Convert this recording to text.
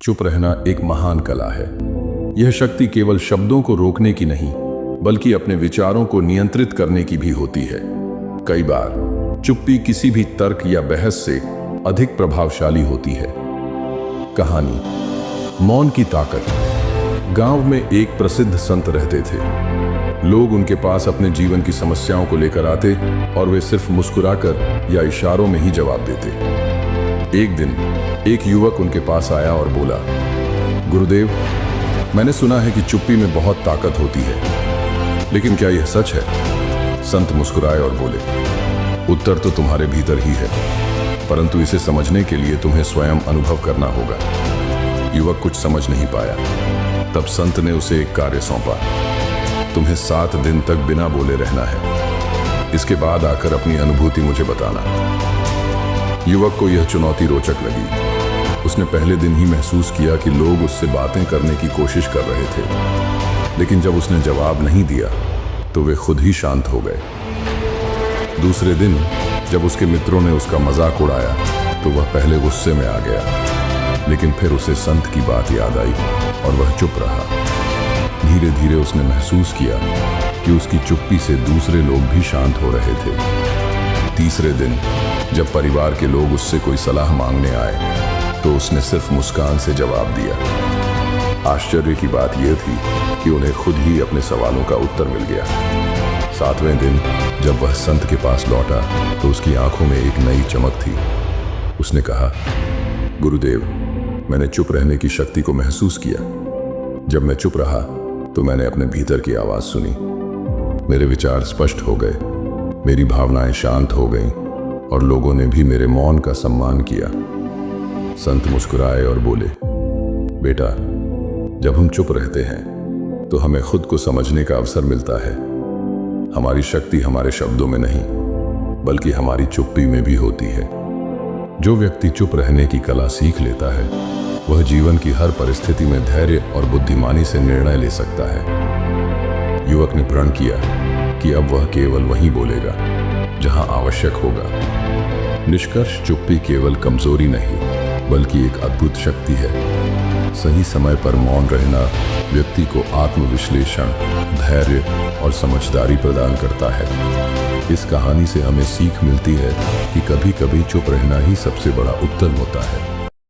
चुप रहना एक महान कला है। यह शक्ति केवल शब्दों को रोकने की नहीं, बल्कि अपने विचारों को नियंत्रित करने की भी होती है। कई बार चुप्पी किसी भी तर्क या बहस से अधिक प्रभावशाली होती है। कहानी मौन की ताकत। गांव में एक प्रसिद्ध संत रहते थे। लोग उनके पास अपने जीवन की समस्याओं को लेकर आते और वे सिर्फ मुस्कुराकर या इशारों में ही जवाब देते। एक दिन एक युवक उनके पास आया और बोला, गुरुदेव, मैंने सुना है कि चुप्पी में बहुत ताकत होती है, लेकिन क्या यह सच है? संत मुस्कुराए और बोले, उत्तर तो तुम्हारे भीतर ही है, परंतु इसे समझने के लिए तुम्हें स्वयं अनुभव करना होगा। युवक कुछ समझ नहीं पाया। तब संत ने उसे एक कार्य सौंपा। तुम्हें 7 दिन तक बिना बोले रहना है। इसके बाद आकर अपनी अनुभूति मुझे बताना। युवक को यह चुनौती रोचक लगी। उसने पहले दिन ही महसूस किया कि लोग उससे बातें करने की कोशिश कर रहे थे, लेकिन जब उसने जवाब नहीं दिया तो वे खुद ही शांत हो गए। दूसरे दिन जब उसके मित्रों ने उसका मजाक उड़ाया तो वह पहले गुस्से में आ गया, लेकिन फिर उसे संत की बात याद आई और वह चुप रहा। धीरे धीरे उसने महसूस किया कि उसकी चुप्पी से दूसरे लोग भी शांत हो रहे थे। तीसरे दिन जब परिवार के लोग उससे कोई सलाह मांगने आए तो उसने सिर्फ मुस्कान से जवाब दिया। आश्चर्य की बात यह थी कि उन्हें खुद ही अपने सवालों का उत्तर मिल गया। 7वें दिन जब वह संत के पास लौटा तो उसकी आंखों में एक नई चमक थी। उसने कहा, गुरुदेव, मैंने चुप रहने की शक्ति को महसूस किया। जब मैं चुप रहा तो मैंने अपने भीतर की आवाज सुनी। मेरे विचार स्पष्ट हो गए, मेरी भावनाएं शांत हो गईं और लोगों ने भी मेरे मौन का सम्मान किया। संत मुस्कुराए और बोले, बेटा, जब हम चुप रहते हैं तो हमें खुद को समझने का अवसर मिलता है। हमारी शक्ति हमारे शब्दों में नहीं, बल्कि हमारी चुप्पी में भी होती है। जो व्यक्ति चुप रहने की कला सीख लेता है, वह जीवन की हर परिस्थिति में धैर्य और बुद्धिमानी से निर्णय ले सकता है। युवक ने प्रण किया कि अब वह केवल वहीं बोलेगा जहां आवश्यक होगा। निष्कर्ष, चुप्पी केवल कमजोरी नहीं, बल्कि एक अद्भुत शक्ति है। सही समय पर मौन रहना व्यक्ति को आत्मविश्लेषण, धैर्य और समझदारी प्रदान करता है। इस कहानी से हमें सीख मिलती है कि कभी कभी चुप रहना ही सबसे बड़ा उत्तर होता है।